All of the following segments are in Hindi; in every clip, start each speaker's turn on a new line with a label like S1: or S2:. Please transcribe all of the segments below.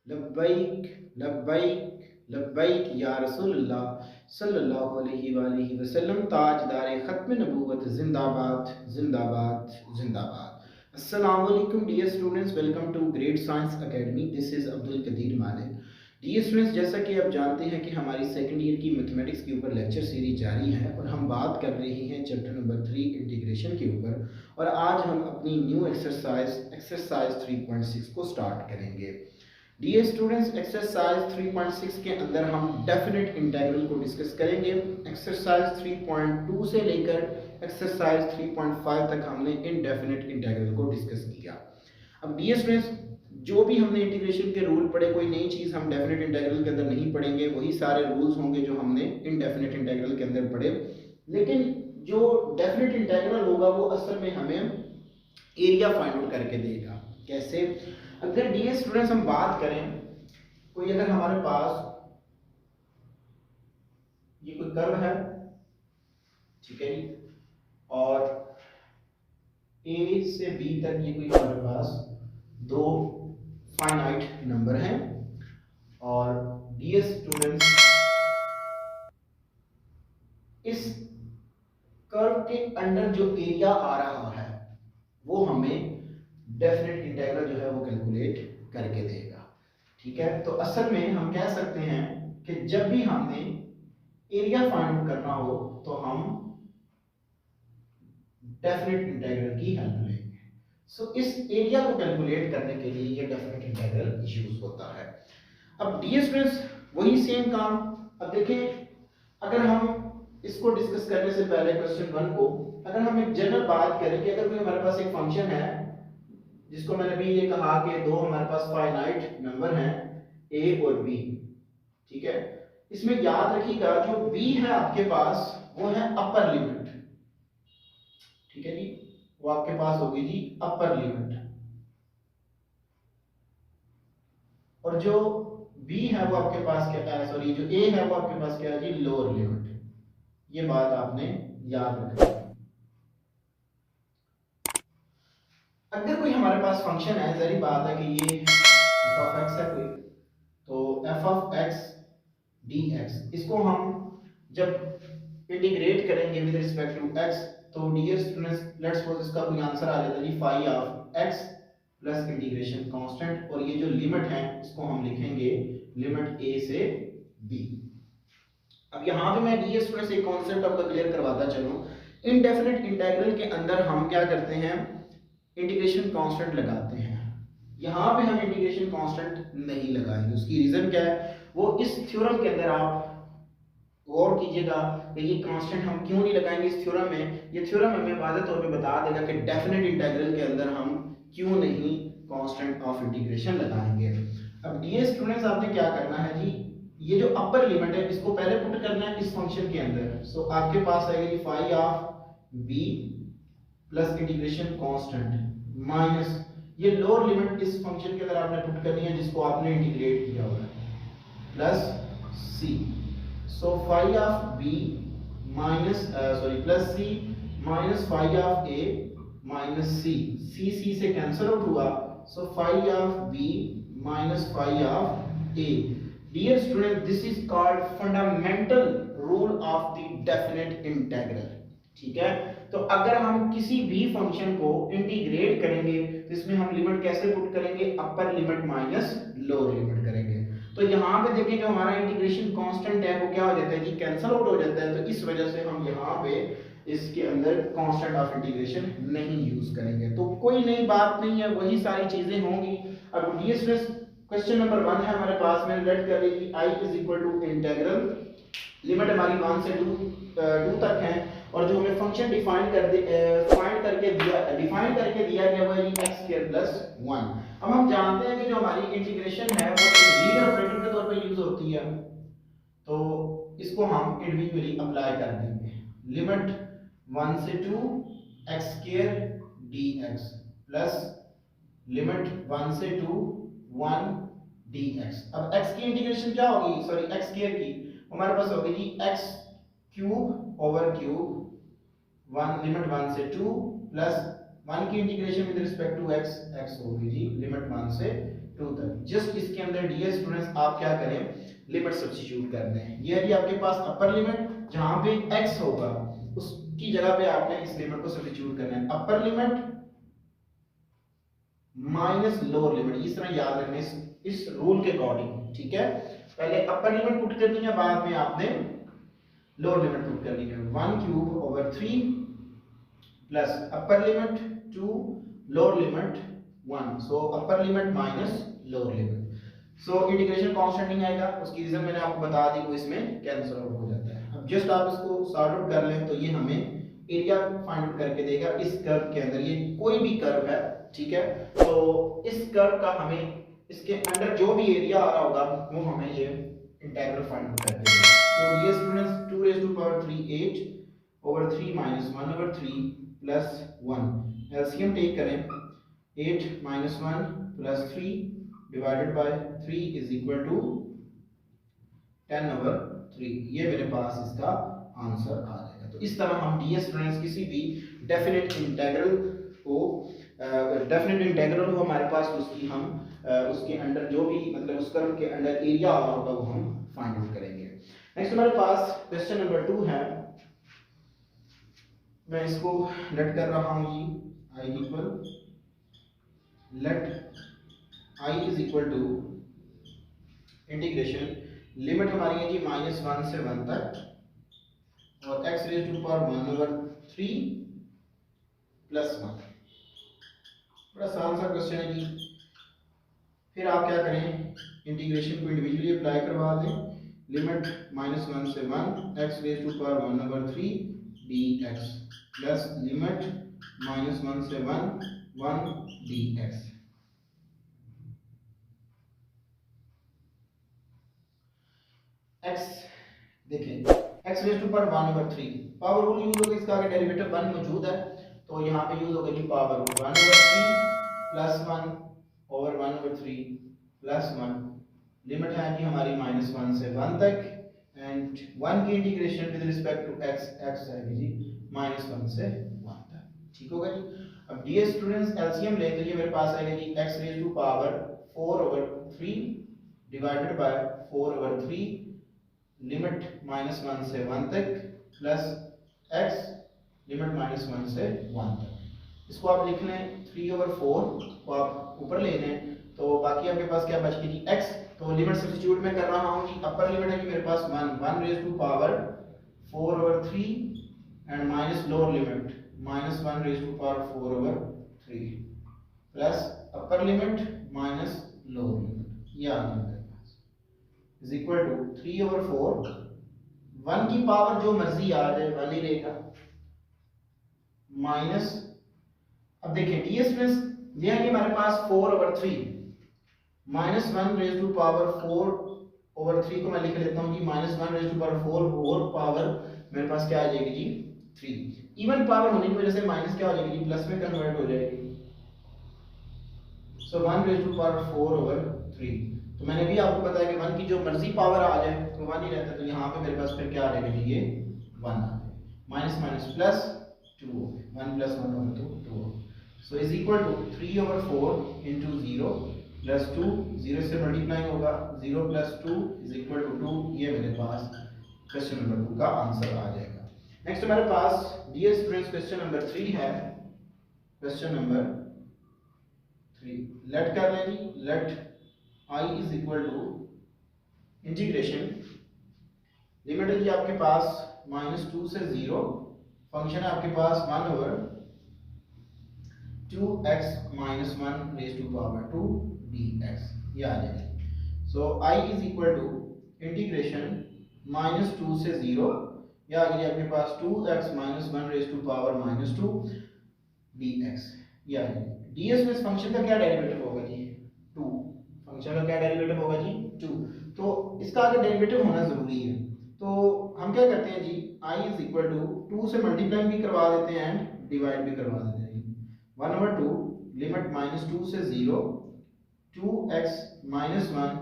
S1: लब्बैक लब्बैक लब्बैक या रसूलुल्लाह सल्लल्लाहु अलैहि वसल्लम। ताजदार ख़त्म नबूवत जिंदाबाद जिंदाबाद जिंदाबाद। अस्सलाम वालेकुम dear students, welcome to great science academy. This is Abdul Qadir Malik. Dear students, जैसा कि आप जानते हैं कि हमारी सेकंड ईयर की मैथमेटिक्स के ऊपर लेक्चर सीरीज जारी है और हम बात कर रहे हैं चैप्टर नंबर 3 इंटीग्रेशन के ऊपर। और आज हम अपनी न्यू एक्सरसाइज 3.6 को स्टार्ट करेंगे। डियर स्टूडेंट्स, एक्सरसाइज 3.6 के अंदर हम डेफिनेट इंटीग्रल को डिस्कस करेंगे। एक्सरसाइज 3.2 से लेकर एक्सरसाइज 3.5 तक हमने इनडेफिनेट इंटीग्रल को डिस्कस किया। अब डियर स्टूडेंट्स, जो भी हमने इंटीग्रेशन के रूल पढ़े, कोई नई चीज़ हम डेफिनेट इंटीग्रल के अंदर नहीं पढ़ेंगे, वही सारे रूल्स होंगे जो हमने इनडेफिनेट इंटीग्रल के अंदर पढ़े। लेकिन जो डेफिनेट इंटीग्रल होगा वो असल में हमें एरिया फाइंड आउट करके देगा। कैसे? अगर डियर स्टूडेंट्स हम बात करें, कोई अगर हमारे पास ये कोई कर्व है, ठीक है जी, और ए से बी तक ये कोई हमारे पास दो फाइनाइट नंबर हैं। और डियर स्टूडेंट्स, इस कर्व के अंदर जो एरिया आ रहा है वो हमें डेफिनेट इंटीग्रल जो है वो कैलकुलेट करके देगा। ठीक है, तो असल में हम कह सकते हैं कि जब भी हमने एरिया फाइंड आउट करना हो तो हम डेफिनेट इंटीग्रल की हेल्प लेंगे। सो इस एरिया को कैलकुलेट करने के लिए ये डेफिनेट इंटीग्रल यूज होता है। अब डियर स्टूडेंट्स, वही सेम काम। अब देखें, अगर हम इसको डिस्कस करने से पहले क्वेश्चन 1 को अगर हम एक जनरल बात करें कि अगर कोई हमारे पास एक फंक्शन है जिसको मैंने भी ये कहा कि दो हमारे पास फाइनाइट नंबर हैं a और b, ठीक है, इसमें याद रखिएगा जो b है आपके पास वो है अपर लिमिट। ठीक है जी, वो आपके पास होगी जी अपर लिमिट, और जो b है वो आपके पास क्या है, सॉरी जो a है वो आपके पास क्या है जी, लोअर लिमिट। ये बात आपने याद रखनी है। अगर कोई हमारे पास फंक्शन है, जरी बात है कि ये f ऑफ x है कोई, तो f ऑफ x dx, इसको हम जब इंटीग्रेट करेंगे विद रिस्पेक्ट टू x, तो डियर स्टूडेंट्स लेट्स सपोज इसका कोई आंसर आ जाता है जी phi of x plus integration constant, और ये जो लिमिट है इसको हम लिखेंगे लिमिट a से b। अब यहाँ पे मैं डियर स्टूडेंट्स एक कॉन्सेप्ट आपका क्लियर करवाता चलूं। इनडेफिनेट इंटीग्रल के अंदर हम क्या करते हैं, इंटीग्रेशन कांस्टेंट लगाते हैं। यहाँ पे हम इंटीग्रेशन कांस्टेंट नहीं लगाएंगे। उसकी रीजन क्या है, वो इस थ्योरम के अंदर आप गौर कीजिएगा कि ये कांस्टेंट हम क्यों नहीं लगाएंगे इस थ्योरम में। ये थ्योरम हमें वाज़ेह तौर पे बता देगा कि डेफिनेट इंटीग्रल के अंदर हम क्यों नहीं कांस्टेंट ऑफ इंटीग्रेशन लगाएंगे। अब डियर स्टूडेंट्स, आपने क्या करना है जी, ये जो अपर लिमिट है इसको पहले पुट करना है इस फंक्शन के अंदर। सो आपके पास आएगी phi of b plus integration constant minus ये लोअर लिमिट इस फंक्शन के अंदर आपने पुट करनी है जिसको आपने इंटीग्रेट किया हुआ है, plus c। So phi of b minus plus c minus phi of a minus c, c से कैंसिल आउट हुआ। So phi of b minus phi of a। Dear student, this is called fundamental rule of the definite integral. ठीक है, तो अगर हम किसी भी फंक्शन को इंटीग्रेट करेंगे तो इसमें हम लिमिट कैसे पुट करेंगे, अपर लिमिट माइनस लोअर लिमिट करेंगे। तो यहाँ पे देखिए जो हमारा इंटीग्रेशन कांस्टेंट है वो क्या हो जाता है कि कैंसिल आउट हो जाता है, तो इस वजह से हम यहाँ पे इसके अंदर कांस्टेंट ऑफ इंटीग्रेशन नहीं यूज करेंगे। तो कोई नई बात नहीं है, वही सारी चीजें होंगी। अब डीएस क्वेश्चन नंबर 1 है हमारे पास में, लेट कर लीजिए i is equal to integral, limit हमारी 1 से 2 तक है, और जो हमें फंक्शन डिफाइन करके दिया गया वो है x² + 1। अब हम जानते हैं कि जो हमारी इंटीग्रेशन है वो लीनियर ऑपरेटर के तौर पे यूज होती है, तो इसको हम इंडिविजुअली अप्लाई कर देंगे। लिमिट 1 से 2 x² dx प्लस लिमिट 1 से 2 1 dx। अब x की इंटीग्रेशन क्या होगी, सॉरी x² की हमारे पास होगी जी x³ क्यूब 1 लिमिट 1 से 2 प्लस 1 की integration with respect to x, x होगी जी लिमिट 1 से 2 तक। जस्ट इसके अंदर डियर स्टूडेंट्स आप क्या करें, लिमिट सब्स्टिट्यूट करते हैं। ये है आपके पास अपर लिमिट, जहां पे x होगा उसकी जगह पे आपने इस लिमिट को सब्स्टिट्यूट करना है। अपर लिमिट माइनस लोअर लिमिट, इस तरह याद रखना इस रूल के अकॉर्डिंग, ठीक है। पहले अपर लिमिट पुट करनी है, बाद में आपने लोअर लिमिट पुट करनी है। 1 cube over 3 plus upper limit 2 lower limit 1, so upper limit minus lower limit. So integration constant नहीं आएगा, उसकी रीजन मैंने आपको बता दी, वो इसमें कैंसिल आउट हो जाता है। अब जस्ट आप इसको सॉर्ट आउट कर लें तो ये हमें एरिया फाइंड आउट करके देगा इस कर्व के अंदर। ये कोई भी कर्व है, ठीक है, तो इस कर्व का हमें इसके अंदर जो भी एरिया आ रहा होगा वो हमें ये इंटीग्रल फाइंड आउट करके देगा। तो ये students 2 raised to power 3 8 over 3 minus 1 over 3 plus 1, LCM take करें, 8 minus 1 plus 3 divided by 3 is equal to 10 over 3। ये मेरे पास इसका आंसर आ जाएगा। तो इस तरह हम डीएस स्टूडेंट्स किसी भी डेफिनेट इंटीग्रल हो हमारे पास, उसकी हम उसके अंदर जो भी मतलब उस कर्व के अंदर एरिया आ रहा होगा वो हम फाइंड आउट करेंगे। नेक्स्ट हमारे पास क्वेश्चन नंबर 2 है, मैं इसको लेट कर रहा हूं जी, I equal let I is equal to integration, limit हमारी है जी -1 से 1 तक और x raise to power 1 over 3 plus 1। बड़ा आसान सा क्वेश्चन है जी। फिर आप क्या करें, इंटीग्रेशन को इंडिविजुअली अप्लाई करवा दें। लिमिट -1 से 1 x raise to power 1 over 3 dx plus limit -1 से 1 dx। x देखें, x raise to power 1 over 3, power rule use होगा, इसका आगे डेरिवेटिव 1 मौजूद है तो यहाँ पे यूज होगा जी power 1 over 3 plus 1 over 1 over 3 plus 1। Limit है जी हमारी -1 से 1 तक एंड 1 की integration with respect to x है जी -1 से 1 तक, ठीक होगा जी। अब डियर स्टूडेंट्स एलसीएम ले तो ये मेरे पास आएगा जी x raise to power 4 over 3 divided by 4 over 3 limit -1 से 1 तक प्लस x लिमिट -1 से 1 तक। इसको आप लिख लें 3 ओवर 4 को आप ऊपर ले लें तो बाकी आपके पास क्या बच गई जी x। तो लिमिट सब्स्टिट्यूट में कर रहा हूं जी, अपर लिमिट है कि मेरे पास 1 raise to power 4 over 3 and minus lower limit -1 raise to power 4 over 3 plus upper limit minus lower limit, ये आ गया मेरे पास इज इक्वल टू 3 ओवर 4, 1 की पावर जो मर्जी आ जाए 1 ही रहेगा माइनस। अब देखिए डीएस प्लस ये है कि हमारे पास 4 over 3 -1 raise to power 4 over 3 को मैं लिख लेता हूं जी -1 raise to power 4 whole power मेरे पास क्या आ जाएगी जी 3। इवन पावर होने की वजह से माइनस क्या हो जाएगी जी प्लस में कन्वर्ट हो जाएगी। सो 1 रेज़ टू पावर 4 ओवर 3। तो मैंने भी आपको बताया कि 1 की जो मर्जी पावर आ जाए तो 1 ही रहता है, तो यहाँ पे मेरे पास फिर क्या आ जाएगा जी ये 1 आ जाएगा, माइनस माइनस प्लस 2 हो गया, 1 प्लस 1 over 2 हो। So is equal to 3 over 4 into 0 plus 2, 0 से मल्टीप्लाई होगा, 0 प्लस 2 इज इक्वल टू 2। ये मेरे पास क्वेश्चन नंबर 2 का आंसर आ जाएगा। नेक्स्ट हमारे पास डियर स्टूडेंट्स क्वेश्चन नंबर 3 है। क्वेश्चन नंबर 3 लेट कर लें जी, let i is equal to integration, limit है जी आपके पास -2 से 0, फंक्शन है आपके पास 1 over 2x minus 1 raise to power 2 dx, ये आ जाएगा। So i is equal to integration -2 से 0, ये आ गया आपके पास 2x minus 1 raise to power -2 dx, ये आ जाएगा। ds में इस फंक्शन का क्या डेरिवेटिव होगा जी 2, फंक्शन का क्या डेरिवेटिव होगा जी 2, तो इसका आगे डेरिवेटिव होना जरूरी है। तो हम क्या करते हैं जी i इज इक्वल टू 2 से मल्टीप्लाई भी करवा देते हैं एंड डिवाइड भी करवा देते हैं। 1 ओवर 2 लिमिट -2 से 0 2x minus 1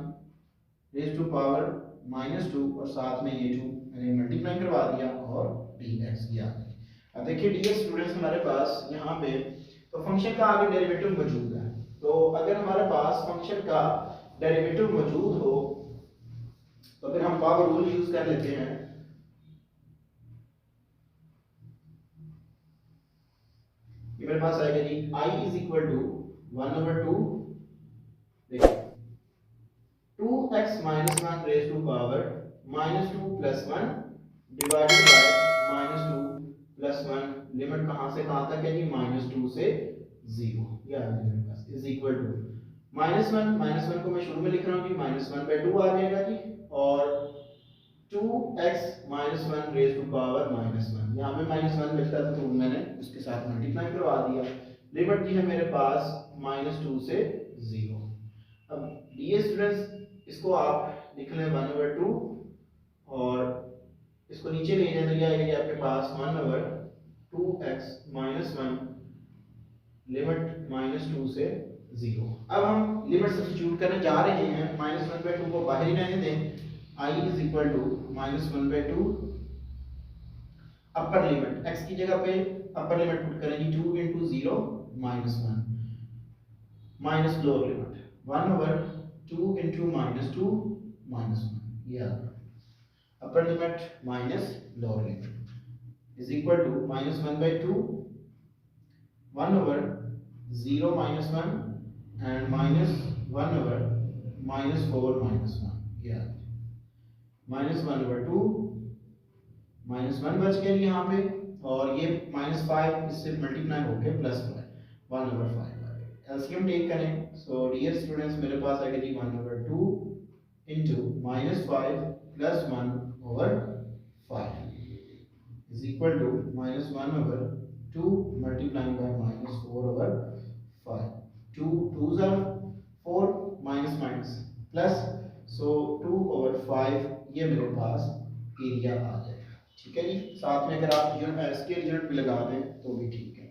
S1: raise to power -2 और साथ में ये 2 मैंने मल्टीप्लाई करवा दिया और dx ये आ गया। अब देखिए डियर स्टूडेंट्स हमारे पास यहाँ पे तो फंक्शन का आगे डेरिवेटिव मौजूद है, तो अगर हमारे पास फंक्शन का डेरिवेटिव मौजूद हो तो फिर हम पावर रूल यूज कर लेते हैं। ये मेरे पास आएगा जी I इज इक्वल टू 1/2, देखिए 2x minus 1 raise to power -2 plus 1 divided by -2 plus 1, limit कहां से कहां तक है जी, -2 से 0, ये आ गया मेरे पास, इज इक्वल टू -1 को मैं शुरू में लिख रहा हूं जी, -1/2 आ जाएगा जी, और 2x minus 1 raise to power -1, यहाँ पे -1 मिलता था तो मैंने उसके साथ मल्टीप्लाई करवा दिया। लिमिट जी है मेरे पास -2 से 0। अब डियर स्टूडेंट्स इसको आप लिख लें 1/2 और इसको नीचे ले जाने के लिए आपके पास 1/2x माइनस 1 लिमिट -2 से 0। अब हम लिमिट सब्स्टिट्यूट करने जा रहे हैं, -1/2 को बाहर ही रहने दें, I is equal to -1/2 upper limit x की जगह पे अपर लिमिट पुट करेंगे 2 into 0 -1 minus lower limit 1/2 into -2 -1, ये आ गया upper limit minus lower limit is equal to -1/2 1/0 -1 and -1/-4 -1, ये आ गया -1/2 -1 बच गया यहाँ पे, और ये -5 इससे मल्टीप्लाई होके +5 1/5 एलसीएम टेक करें। सो डियर स्टूडेंट्स मेरे पास आएगा जी 1/2 into -5 + 1/5 is equal to -1/2 multiplying by -4/5, 2 2s are 4 minus plus, so 2/5 ये मेरे पास एरिया आ जाएगा। ठीक है जी, साथ में अगर आप स्केल यूनिट भी लगा दें तो भी ठीक है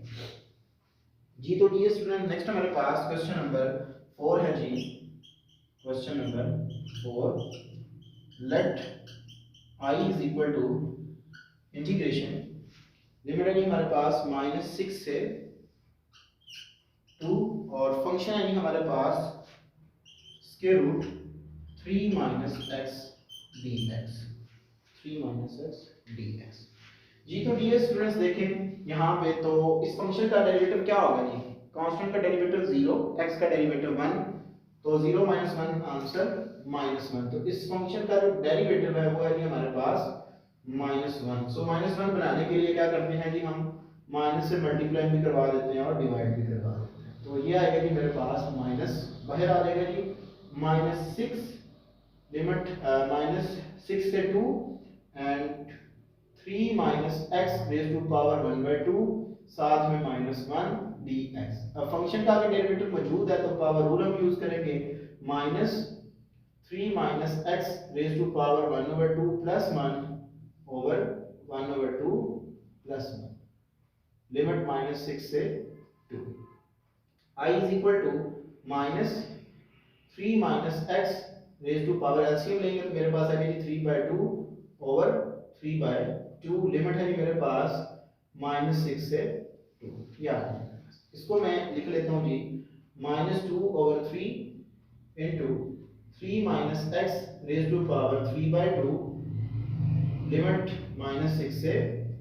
S1: जी। तो डियर स्टूडेंट नेक्स्ट हमारे पास क्वेश्चन नंबर 4 है जी। Question number 4, let I is equal to integration limit है जी हमारे पास -6 से 2, और फंक्शन है जी हमारे पास square root 3 - x dx, 3 - x dx जी। तो डियर स्टूडेंट्स देखें यहाँ पे, तो इस फंक्शन का डेरिवेटिव क्या होगा जी, कांस्टेंट का डेरिवेटिव 0, x का डेरिवेटिव 1, तो 0 - 1 आंसर -1, तो इस फंक्शन का जो डेरिवेटिव है वो है जी हमारे पास -1। सो -1 बनाने के लिए क्या करते हैं जी, हम माइनस से मल्टीप्लाई भी करवा देते हैं और डिवाइड भी करवा देते हैं, तो ये आएगा जी मेरे पास माइनस बाहर आ जाएगा जी -6 लिमिट -6 से 2 and 3 - x raise to power 1/2 साथ में -1 dx। अब फंक्शन का अगर डेरिवेटिव मौजूद है तो पावर रूल हम यूज करेंगे, -3 - x raise to power 1/2 + 1 over 1/2 + 1 limit -6 से 2। I is equal to -3 - x raise to power LCM लेंगे तो मेरे पास आएगा 3/2 ओवर 3/2, लिमिट है मेरे पास -6 से 2, या इसको मैं लिख लेता हूँ जी -2/3 into 3 - x raise to power 3/2 limit -6 से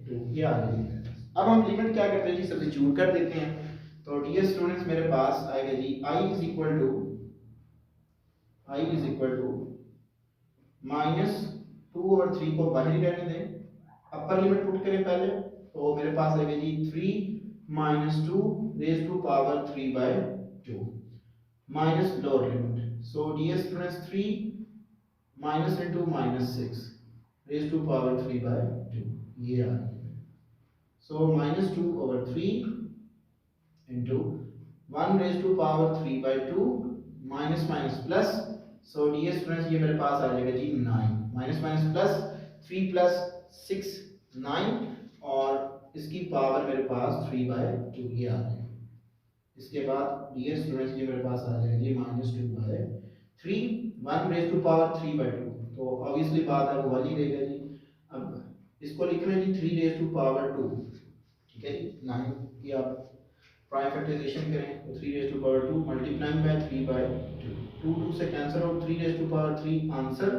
S1: 2, ये आ गई। अब हम लिमिट क्या करते हैं जी, सब्स्टिट्यूट कर देते हैं। तो डियर स्टूडेंट्स मेरे पास आएगा जी I इज इक्वल टू -2/3 को बाहर ही रहने दें, अपर लिमिट पुट करें पहले, तो मेरे पास आएगा जी 3 - 2 raise to power 3/2 minus lower limit. So dear students 3 into -6 raise to power 3/2, ये आ गया। So -2/3 into 1 raise to power 3/2 minus plus, so dear students ये मेरे पास आ जाएगा जी 9 माइनस प्लस 3 + 6 9, और इसकी पावर मेरे पास 3/2 ये आ जाएगा। इसके बाद डियर स्टूडेंट्स ये मेरे पास आ जाएगा जी -2/3 1 रेज टू पावर 3/2, तो ऑब्वियसली बात है वो वाली रहेगा जी। अब इसको लिख लें जी 3 रेज टू पावर 2, ठीक है जी 9 की आप प्राइम फैक्टराइजेशन करें तो 3 raise to power 2 multiplying by 3 by 2, 2 2 से cancel out, 3 raise to power 3 answer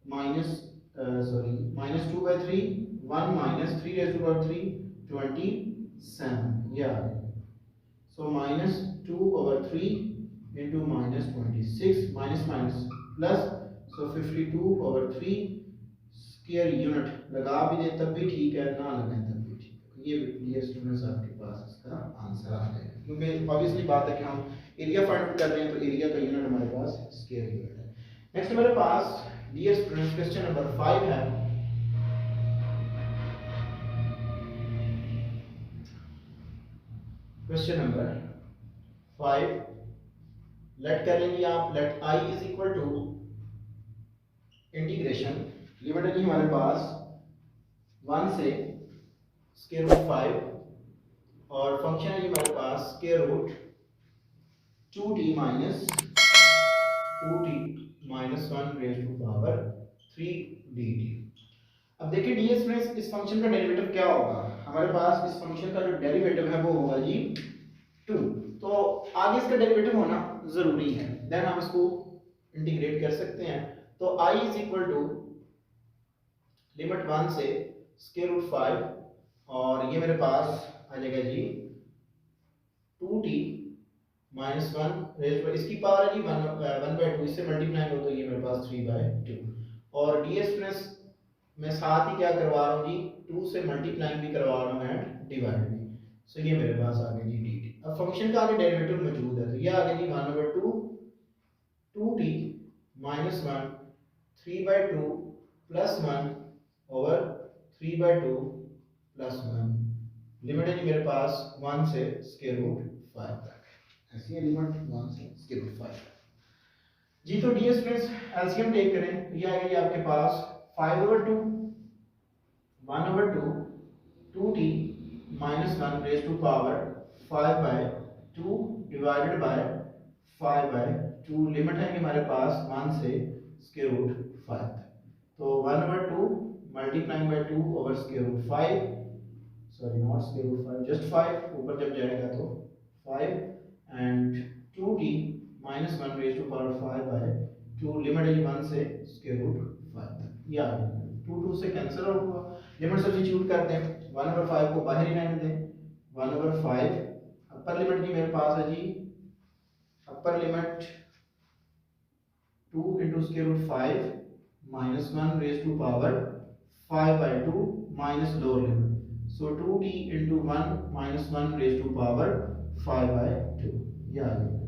S1: minus minus 2 by 3 1 minus 3 raise to power 3 27, ये आ गया। So minus 2 over 3 into minus 26 minus minus plus, so 52 over 3 square unit लगा भी दे तब भी ठीक है, ना लगाएं तब भी ठीक है। ये डियर स्टूडेंट्स आपके पास इसका आंसर आ जाएगा, क्योंकि ऑब्वियसली बात है कि हम एरिया फाइंड आउट कर रहे हैं तो एरिया का यूनिट हमारे पास स्क्वायर यूनिट है। नेक्स्ट हमारे पास डियर स्टूडेंट्स क्वेश्चन नंबर 5 है। क्वेश्चन नंबर 5 लेट कर लेंगे आप, let i is equal to integration, limit है जी हमारे पास 1 से स्क्वायर रूट 5 और फंक्शन है जी हमारे पास square root 2t minus 1 raise to power 3 dt। अब देखिए ds में इस फंक्शन का डेरिवेटिव क्या होगा, हमारे पास इस फंक्शन का जो डेरिवेटिव है वो होगा जी 2, तो आगे इसका डेरिवेटिव होना जरूरी है, देन हम इसको इंटीग्रेट कर सकते हैं। तो i is equal to limit 1 से स्क्वायर रूट 5 और ये मेरे पास आ जाएगा जी 2t माइनस 1 रेज़ पर इसकी पावर है जी 1/2, इससे मल्टीप्लाई हो तो ये मेरे पास 3/2 और ds प्लस मैं साथ ही क्या करवा रहा हूँ जी 2 से मल्टीप्लाई भी करवा रहा हूँ एंड डिवाइड भी, सो ये मेरे पास आ गया जी dt। अब फंक्शन का आगे डेरिवेटिव मौजूद है तो ये आ गया जी 1/2 2t minus 1 3/2 plus 1 over 3/2 plus 1, limit है जी मेरे पास 1 से स्क्वायर रूट 5 तक, ऐसी है लिमिट 1 से स्क्वायर रूट 5 जी। तो डियर स्टूडेंट्स एलसीएम टेक करें, ये आएगा जी आपके पास 5/2 1/2 2t minus 1 raise to power 5/2 divided by 5/2, limit है कि हमारे पास 1 से स्क्वायर रूट 5 तक, तो 1/2 multiplying by 2 over square root 5, sorry not square root 5 just 5, ऊपर जब जाएगा तो 5 and 2t minus 1 raise to power 5/2, limit है 1 से स्क्वायर रूट 5 तक, ये आ गया 2 2 से कैंसिल आउट हुआ, लिमिट सब्स्टिट्यूट करते हैं 1/5 को बाहर ही रहने दें, 1/5 अपर लिमिट जी मेरे पास है जी upper limit 2 into square root 5 minus 1 raise to power 5/2 minus lower limit, so 2t into 1 minus 1 raise to power 5/2, ये आ गया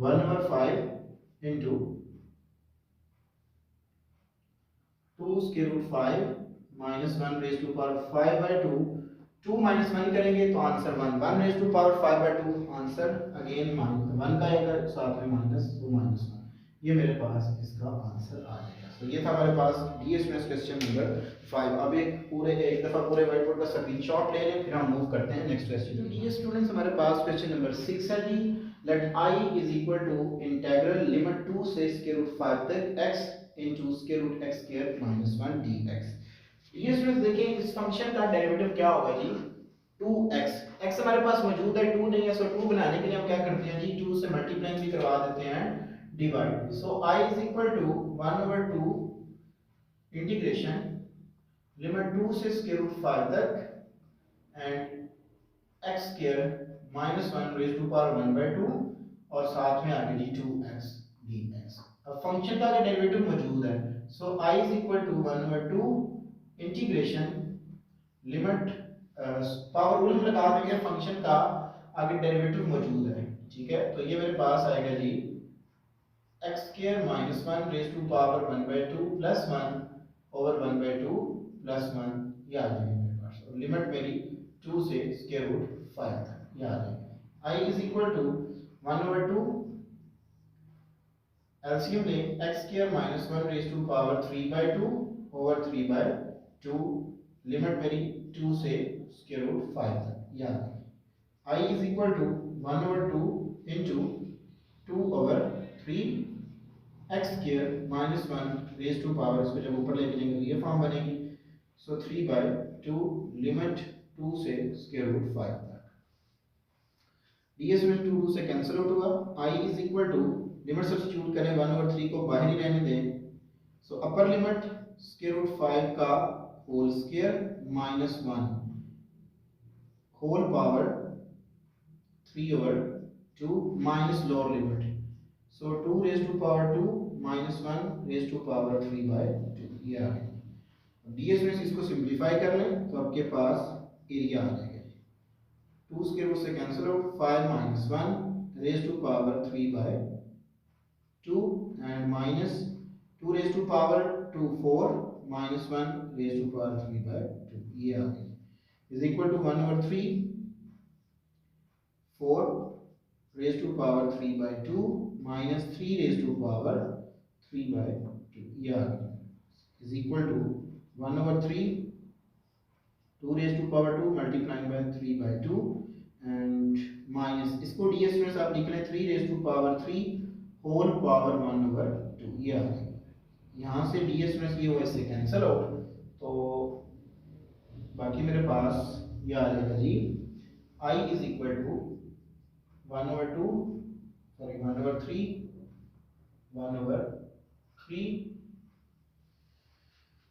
S1: 1/5 into 2 square root 5 minus 1 raise to power 5/2, 2 minus 1 करेंगे तो answer 1 raise to power 5/2, answer again minus 1 का आएगा साथ में माइनस, तो माइनस 1, ये मेरे पास इसका आंसर आ जाएगा। तो ये था हमारे पास डीएस में क्वेश्चन नंबर 5। अब एक दफा पूरे व्हाइट बोर्ड का स्क्रीनशॉट ले लें, फिर हम मूव करते हैं नेक्स्ट क्वेश्चन। डीएस स्टूडेंट्स हमारे पास क्वेश्चन नंबर 6 है जी, let i is equal to integral limit 2 से स्क्वायर रूट 5 तक x into square root x square minus 1 dx। ये स्टूडेंट्स देखिए इस फंक्शन का डेरिवेटिव क्या होगा जी 2x, x हमारे पास मौजूद है 2 नहीं है, सो 2 बनाने के लिए हम क्या करते हैं जी 2 से मल्टीप्लाई भी करवा देते हैं divide, so i is equal to 1/2 integration limit 2 से स्क्वायर रूट 5 तक and x square minus 1 raise to power 1/2 और साथ में आगे जी 2x dx। अब फंक्शन का डेरिवेटिव मौजूद है, so i is equal to 1/2 integration limit power rule लगा देंगे फंक्शन का आगे डेरिवेटिव मौजूद है, ठीक है। तो ये मेरे पास आएगा जी x square minus 1 raise to power 1/2 plus 1 over 1/2 plus 1, ये आ जाएगा मेरे पास, और लिमिट मेरी 2 से स्क्वायर रूट 5 तक, ये आ जाएगा। i is equal to 1/2 LCM ले x square minus 1 raise to power 3/2 over 3/2, limit मेरी 2 से स्क्वायर रूट 5 तक, ये आ गई। i is equal to 1/2 into 2 over 3 x square minus 1 raise to power, इसको जब ऊपर लेके जाएंगे ये फॉर्म बनेगी, सो 3/2 लिमिट 2 से स्क्वायर रूट 5 तक। ds में 2 2 से कैंसिल आउट हुआ। I is equal to limit substitute करें 1/3 को बाहर ही रहने दें। So upper limit square root 5 का whole square minus 1 whole power 3/2 minus lower limit. So 2 raise to power 2 minus 1 raise to power 3/2 ये आ गया। डीएस में इसको सिंप्लीफाई कर लें तो आपके पास एरिया आ जाएगा। 2 स्क्वायर रूट से cancel out 5 minus 1 raise to power 3/2 and minus 2 raise to power 2 4 minus 1 raise to power 3/2 ये आ गया is equal to 1/3 4 raise to power 3/2 minus 3 raise to power 3/2 ये आ गया is equal to 1/3 2 raise to power 2 multiplying by 3/2 and minus इसको डीएस में आप लिख लें 3 raise to power 3 whole power 1/2 ये आ गया। यहाँ से डीएस में ये हुआ इससे कैंसिल आउट तो बाकी मेरे पास ये आ जाएगा जी I is equal to 1/2 sorry 1/3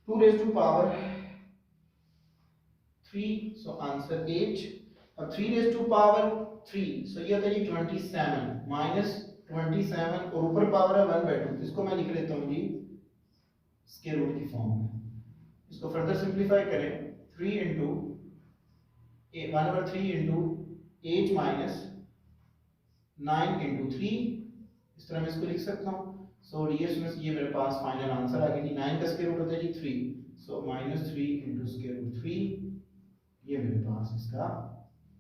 S1: 2 raise to power 3 so answer 8। अब 3 रेज टू पावर 3 सो ये होता है जी 27 माइनस 27 और ऊपर पावर है 1/2 इसको मैं लिख लेता हूँ जी स्क्वायर रूट की फॉर्म में। इसको फर्दर सिंप्लीफाई करें 3 इंटू 1/3 इंटू 8 माइनस 9 इंटू 3 इस तरह मैं इसको लिख सकता हूँ। सो डीएस में ये मेरे पास फाइनल आंसर आ गया कि 9 का स्क्वायर रूट होता है जी 3 सो -3 इंटू स्क्वायर रूट 3 ये मेरे पास इसका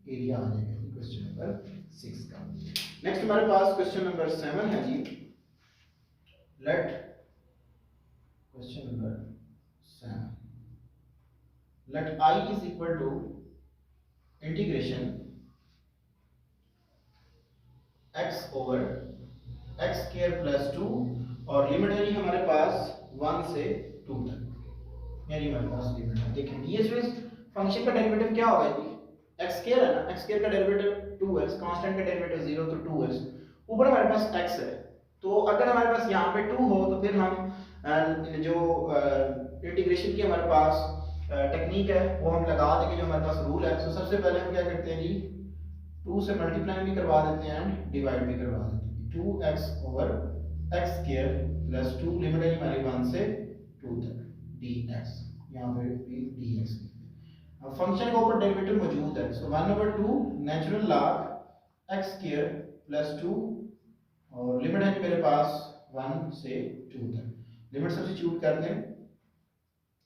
S1: एरिया आ जाएगा जी क्वेश्चन नंबर 6 का। नेक्स्ट हमारे पास क्वेश्चन नंबर 7 है जी। Let question number 7 let I is equal to integration x over x square plus 2 और लिमिट है हमारे पास 1 से 2 तक यानी हमारे पास लिमिट है। देखिए डीएस में फंक्शन का डेरिवेटिव क्या होगा जी x स्क्वायर है ना x स्क्वायर का डेरिवेटिव 2x कांस्टेंट का डेरिवेटिव 0 तो 2x ऊपर हमारे पास x है तो अगर हमारे पास यहाँ पे 2 हो तो फिर हम जो इंटीग्रेशन की हमारे पास टेक्निक है वो हम लगा देंगे जो हमारे पास रूल है। तो सबसे पहले हम क्या करते हैं जी 2 से मल्टीप्लाई भी करवा देते हैं एंड डिवाइड भी करवा देते हैं 2x over x square plus 2 limit है हमारी 1 से 2 तक dx यहाँ पे भी dx। अब फंक्शन का ऊपर डेरिवेटिव मौजूद है सो 1/2 natural log x square plus 2 और लिमिट है मेरे पास 1 से 2 तक लिमिट सब्स्टिट्यूट कर दें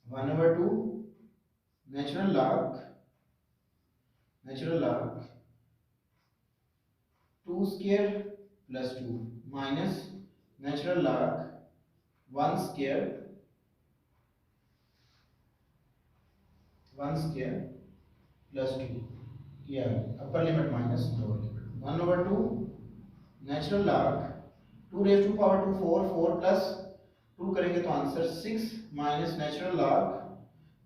S1: 1/2 natural log 2 square plus 2 minus natural log 1 square plus 2 ये upper limit minus lower limit 1/2 natural log 2 raise to power 2 4 4 plus 2 करेंगे तो answer 6 minus natural log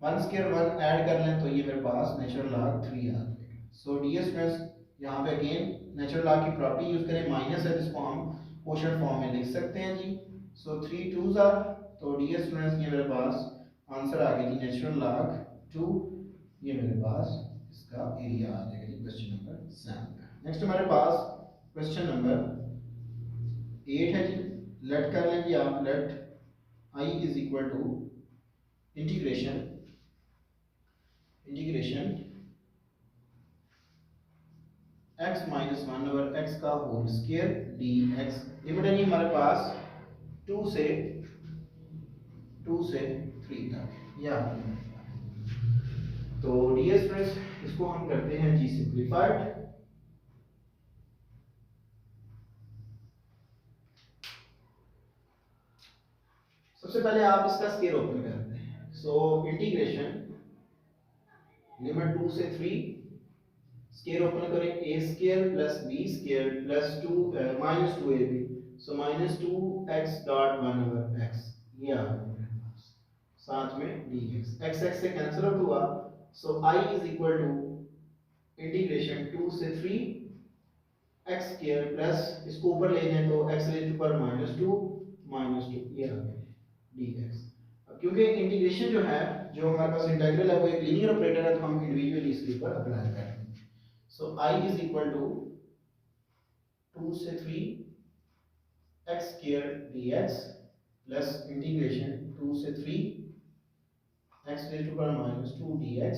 S1: 1 square 1 add कर लें तो ये मेरे पास नेचुरल लॉग 3 आ जाएगा। सो डीएस में यहाँ पे अगेन नेचुरल लॉग की प्रॉपर्टी यूज करें माइनस है जिसको हम क्वोशंट फॉर्म में लिख सकते हैं जी। सो 3 2s आर तो डीएस में ये मेरे पास आंसर आ गया जी नेचुरल लॉग 2 ये मेरे पास इसका एरिया आ जाएगा जी क्वेश्चन नंबर 7 का। नेक्स्ट हमारे पास क्वेश्चन नंबर 8 है जी। लेट कर लें जी आप let I is equal to integration x minus 1 over x का होल स्क्वायर dx लिमिट है हमारे पास 2 से 3 तक या तो ds में इसको हम करते हैं जी सिंप्लीफाइड सबसे पहले आप इसका स्क्वायर ओपन करते हैं सो इंटीग्रेशन लिमिट 2 से 3 स्क्वायर ओपन करें a square plus b square plus 2 minus 2ab so minus 2x dot 1 over x ये आ गया साथ में dx x x से कैंसिल आउट हुआ so I is equal to integration 2 से 3 एक्स स्क्वायर प्लस इसको ऊपर ले जाए तो एक्स रेज टू पावर -2 ये आ गया dx। अब क्योंकि इंटीग्रेशन जो है जो हमारे पास इंटीग्रल है वो एक लीनियर ऑपरेटर है तो हम इंडिविजुअली इसके ऊपर अप्लाई करेंगे। So I is equal to 2 से 3 x square dx plus integration 2 से 3 x raise to power -2 dx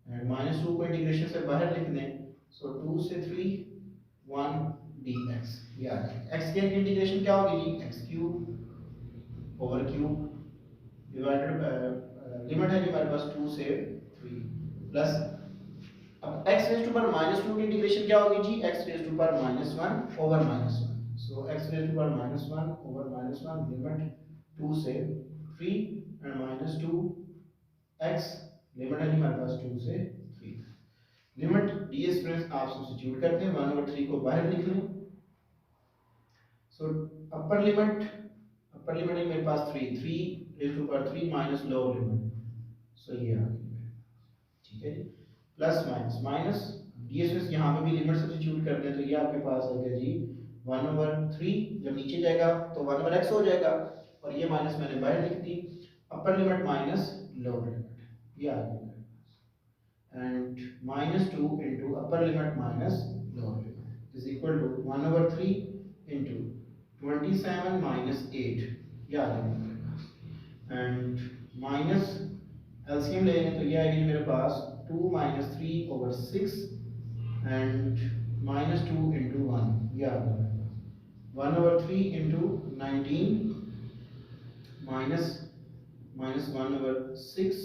S1: and -2 को इंटीग्रेशन से बाहर लिख दें। सो 2 से 3 1 dx ये आ जाएगा। x स्क्वायर की इंटीग्रेशन क्या होगी जी x cube over cube divided by limit है जी हमारे पास 2 से 3 प्लस अब x रेज टू पावर -2 की इंटीग्रेशन क्या होगी जी x raise to power -1 over -1। So x raise to power -1 over -1 limit 2 से 3 एंड -2 x लिमिट है जी हमारे पास 2 से 3 लिमिट ds प्लस आप सब्स्टिट्यूट करते हैं 1/3 को बाहर लिख लें। सो अपर लिमिट है मेरे पास 3 raise to power 3 minus lower limit. So ये आ गई ठीक है जी प्लस माइनस ds यहाँ पे भी लिमिट सब्स्टिट्यूट करते हैं तो ये आपके पास आ गया जी 1/3 जब नीचे जाएगा तो 1/x हो जाएगा और ये माइनस मैंने बाहर लिख दी। Upper limit minus lower limit ये आ गया and -2 into upper limit minus lower limit is equal to 1/3 into 27 minus 8 ये आ जाएगा मेरे पास एंड माइनस एलसीएम ले लें तो ये आएगी मेरे पास 2 minus 3 over 6 and -2 into 1 ये आ गया 1/3 into 19 minus 1/6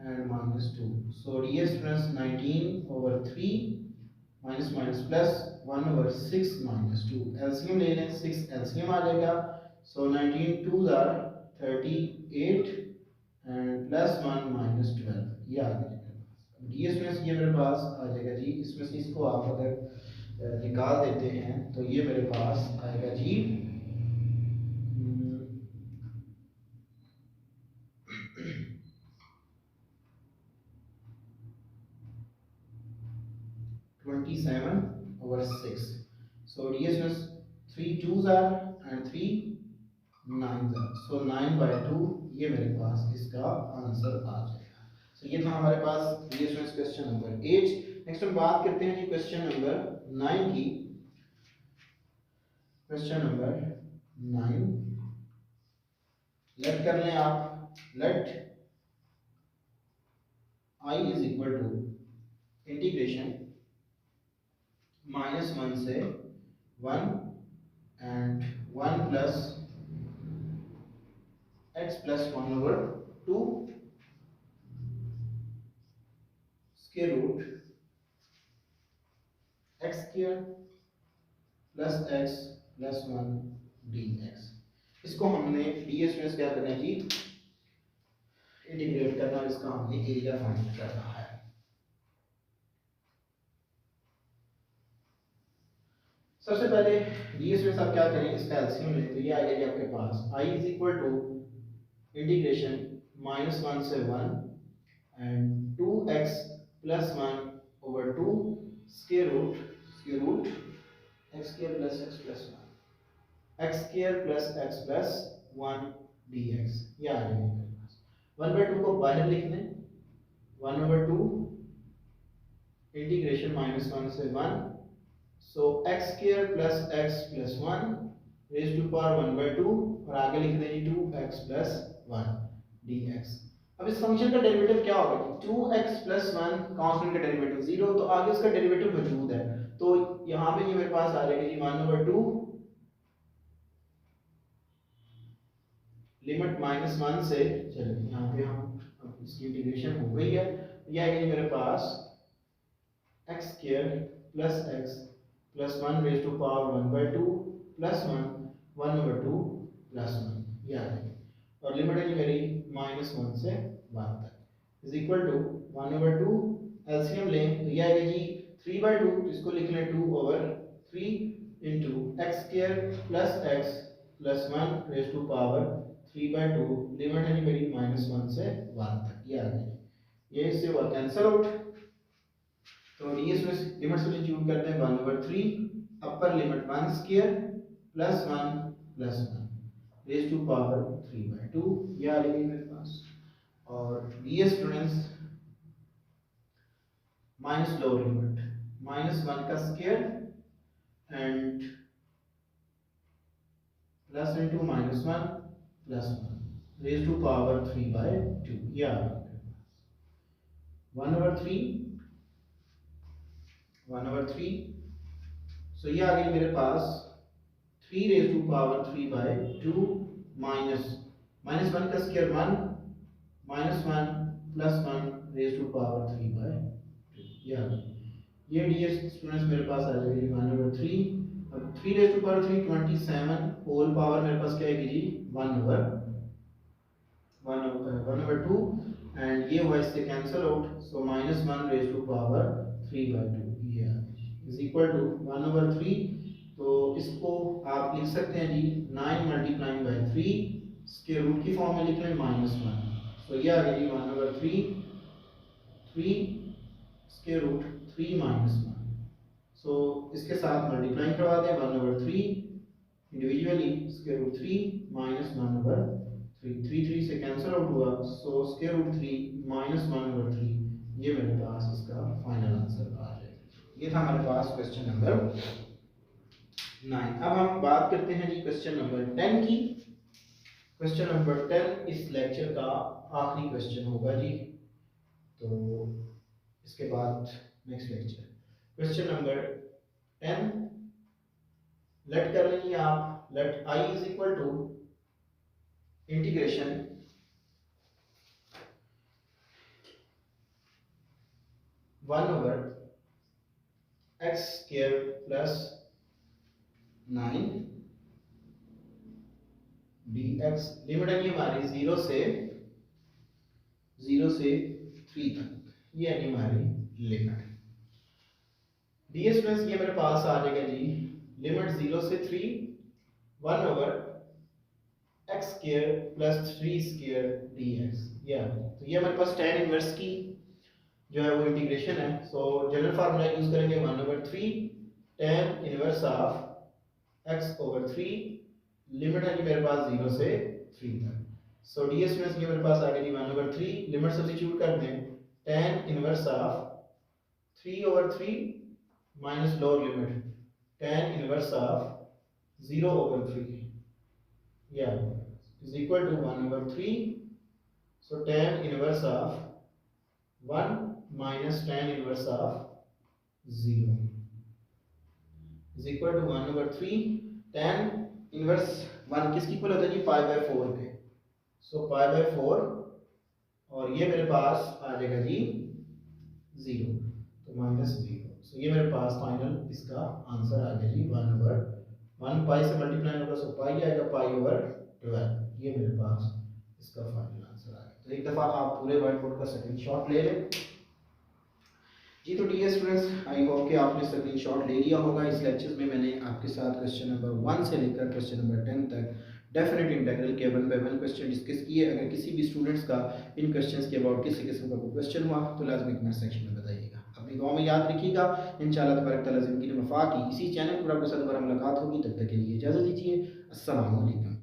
S1: and -2. So ds plus 19 over 3 minus plus 1/6 -2 LCM ले लें 6 LCM आ जाएगा। So 19 2s are 38 and plus 1 minus 12 ये आ गया ds plus ये मेरे पास आ जाएगा जी। इसमें से इसको आप अगर निकाल देते हैं तो ये मेरे पास आएगा जी 27/6। So ds plus 3 2s are and 3 9s are। So 9/2 ये मेरे पास इसका आंसर आ जाएगा। So ये था हमारे पास ds plus question number 8। Next हम बात करते हैं जी क्वेश्चन नंबर 9 की। क्वेश्चन नंबर 9 लेट कर लें आप let I is equal to integration -1 से 1 and 1 plus x plus 1/2 square root x square plus x plus 1 dx। इसको हमने ds में क्या करना है जी इंटीग्रेट करना और इसका हमने एरिया फाइंड करना है। सबसे पहले ds में आप क्या करें इसका एलसीएम लें तो ये आ जाएगा आपके पास I is equal to integration -1 से 1 and 2x plus 1 over 2 square root x square plus x plus 1 x square plus x plus 1 dx ये आ जाएगा मेरे पास 1/2 को बाहर लिख दें 1/2 इंटीग्रेशन -1 से 1 so x square plus x plus 1 raised to power 1/2 और आगे लिख दें 2x plus 1 dx। अब इस फंक्शन का डेरिवेटिव क्या होगा 2x plus 1 कांस्टेंट का डेरिवेटिव 0 तो आगे इसका डेरिवेटिव मौजूद है तो यहाँ पे ये मेरे पास आ जाएगा जी 1/2 लिमिट -1 से चलिए यहाँ पे हम इसकी इंटीग्रेशन हो गई है ये आएगी मेरे पास x square plus x plus 1 raised to power 1/2 plus 1 1/2 plus 1 ये आ जाएगी और लिमिट है जी मेरी -1 से 1 तक इज इक्वल टू 1/2 एलसीएम लें तो ये आएगा जी 3/2 इसको लिख लें 2/3 into x square plus x plus 1 raised to power 3/2 limit है जी मेरी -1 से 1 तक ये आ गई ये इससे हुआ कैंसिल आउट तो ds में लिमिट सब्स्टिट्यूट करते हैं 1/3 upper limit 1 square plus 1 plus 1 raise to power 3/2 ये आ गई मेरे पास। और ये स्टूडेंट्स माइनस लोअर लिमिट -1 का square and plus into -1 plus 1 raise to power 3/2 ये आ गया 1/3 सो ये आ गई मेरे पास 3 रेज टू पावर 3/2 -1 का square 1 -1 plus 1 raise to power 3/2 ये आ गई। ये डियर स्टूडेंट्स मेरे पास आ जाएगी 1/3। अब 3 raise to power 3 27 whole power मेरे पास क्या आएगी जी 1/2 एंड ये हुआ इससे cancel out so -1 raise to power 3/2 ये इज इक्वल टू 1/3। तो इसको आप लिख सकते हैं जी 9 मल्टीप्लाइंग बाय 3 इसके रूट की फॉर्म में लिख लें -1 तो ये आ गया जी 1/3 3 इसके रूट 3 -1 सो इसके साथ मल्टीप्लाई करवा दें 1/3 इंडिविजुअली इसके रूट 3 -1/3 3 से कैंसिल आउट हुआ सो इसके रूट 3 -1/3 ये मेरे पास इसका फाइनल आंसर आ जाएगा। ये था हमारे पास क्वेश्चन नंबर 9। अब हम बात करते हैं जी क्वेश्चन नंबर 10 की। क्वेश्चन नंबर 10 इस लेक्चर का आखिरी क्वेश्चन होगा जी, तो इसके बाद next lecture question number 10 let कर लेंगे आप। Let I is equal to integration 1/x² plus 9 dx limit है हमारी 0 से 3 तक, ये है हमारी लिमिट। ds प्लस ये मेरे पास आ जाएगा जी लिमिट 0 से 3 1/x² प्लस 3² dx ये तो ये हमारे पास tan इनवर्स की जो है वो इंटीग्रेशन है। सो जनरल फार्मूला यूज करेंगे 1/3 tan inverse of x/3 limit है जी मेरे पास 0 से 3 तक। सो ds प्लस ये मेरे पास आ गया जी 1/3 लिमिट सब्स्टिट्यूट कर दें tan inverse of 3/3 minus lower limit tan inverse of 0/3 या इज इक्वल टू 1/3 सो tan inverse of 1 minus tan inverse of 0 is equal to 1/3 tan inverse 1 किसकी इक्वल होता है जी π/4 के। सो π/4 और ये मेरे पास आ जाएगा जी 0 तो -0 सो ये मेरे पास फाइनल इसका आंसर आ गया जी 1/1 पाई से मल्टीप्लाई होगा सो पाई आएगा π/12 ये मेरे पास इसका फाइनल आंसर आ गया। तो एक दफ़ा आप पूरे व्हाइट बोर्ड का स्क्रीनशॉट ले लें जी। तो डियर स्टूडेंट्स आई होप कि आपने स्क्रीनशॉट ले लिया होगा। इस लेक्चर में मैंने आपके साथ क्वेश्चन नंबर 1 से लेकर क्वेश्चन नंबर 10 तक डेफिनेट इंटीग्रल के 1 बाय 1 क्वेश्चन डिस्कस किए। अगर किसी भी स्टूडेंट्स का इन क्वेश्चंस के अबाउट किसी किस्म का कोई क्वेश्चन हुआ तो लाजमी कमेंट सेक्शन में बताइएगा। अपनी दुआ में याद रखिएगा। इंशाअल्लाह तबारक तआला ज़िंदगी में वफा की इसी चैनल पर आपके साथ दोबारा मुलाकात होगी। तब तक के लिए इजाज़त दीजिए। अस्सलाम वालेकुम।